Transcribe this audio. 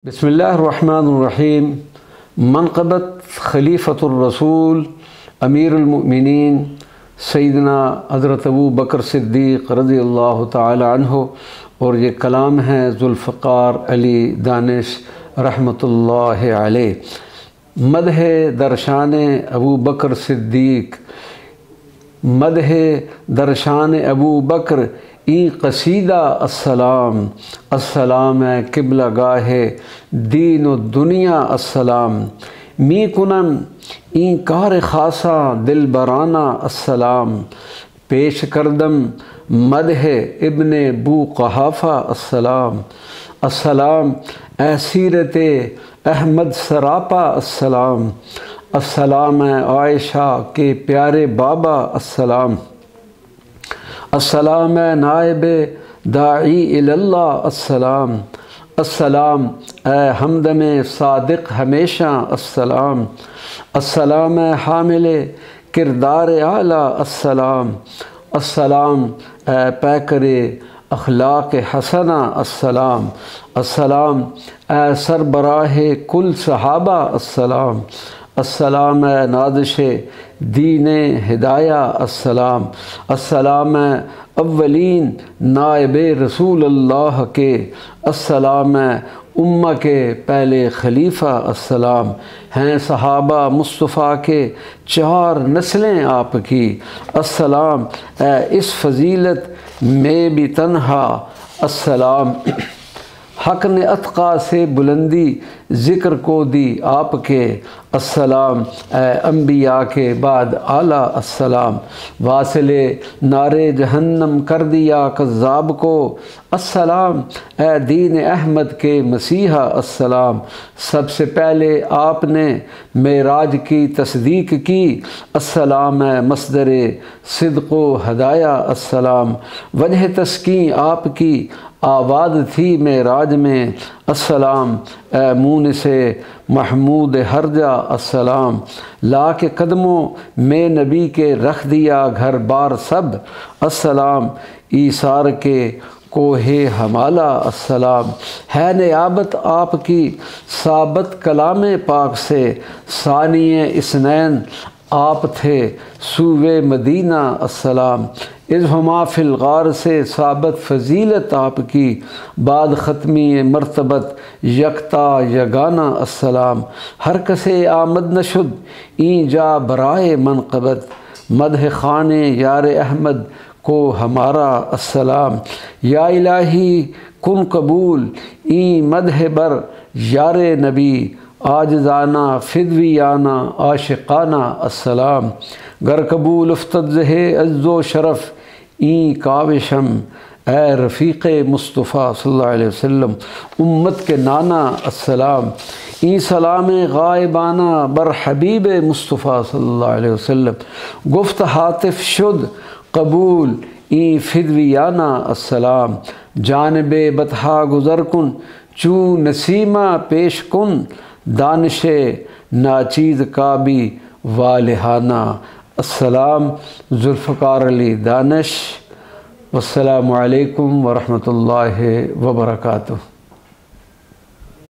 بسم اللہ الرحمن الرحیم۔ منقبت خلیفۃ الرسول امیر المؤمنین سیدنا حضرت ابو بکر صدیق رضی اللہ تعالی عنہ، اور یہ کلام ہے ذوالفقار علی دانش رحمۃ اللہ علیہ۔ مدح درشان ابو بکر صدیق، مدح درشان ابو بکر ای قصیدہ السلام، السلام قبلہ گاہ دین و دنیا السلام، می کنم این کار خاصا دل برانہ السلام، پیش کردم مدح ابن بو قحافہ السلام، السلام اے سیرت احمد سراپا السلام، السلام عائشہ کے پیارے بابا السلام، السلام نائب داعی اللہ السلام، السلام اے ہمدم صادق ہمیشہ السلام، السلام حامل کردار اعلیٰ السلام، السلام اے پیکر اخلاق حسنہ السلام، السلام اے سربراہ کل صحابہ السلام، السلام اے نادش دین ہدایہ السلام، السلام اولین نائب رسول اللہ کے، السلام امہ کے پہلے خلیفہ السلام، ہیں صحابہ مصطفیٰ کے چار نسلیں آپ کی، السلام اے اس فضیلت میں بھی تنہا السلام، حق نے اتقا سے بلندی ذکر کو دی آپ کے، السلام اے انبیاء کے بعد اعلیٰ السلام، واصل نار جہنم کر دیا کذاب کو، السلام اے دین احمد کے مسیحا السلام، سب سے پہلے آپ نے معراج کی تصدیق کی، السلام اے مصدر صدق و ہدایہ السلام، وجہ تسکین آپ کی آباد تھی معراج میں، السلام اے مونس محمود ہرجا السلام، لا کے قدموں میں نبی کے رکھ دیا گھر بار سب، السلام ایثار کے کوہ ہمالہ السلام، ہے نیابت آپ کی ثابت کلام پاک سے، ثانی اثنین آپ تھے سوئے مدینہ السلام، اذ ہما فی الغار سے ثابت فضیلت آپ کی، بعد ختمی مرتبت یکتا یگانہ السلام، ہر کسے آمد نشد این جا برائے منقبت، مدح خان یار احمد کو ہمارا السلام، یا الہی کن قبول این مدح بر یار نبی، عاجزانہ فدویانہ عاشقانہ السلام، گر قبول افتد زہ عز و شرف این کاوشم، اے رفیق مصطفیٰ صلی اللہ علیہ وسلم امت کے نانا السلام، این سلام غائبانہ بر حبیب مصطفیٰ صلی اللہ علیہ وسلم، گفت ہاتف شد قبول این فدویانہ السلام، جانب بطحا گزر کن چو نسیمہ پیش کن، دانش ناچیز کا بھی والہانہ السلام، ذوالفقار علی دانش، والسلام علیکم ورحمۃ اللہ وبرکاتہ۔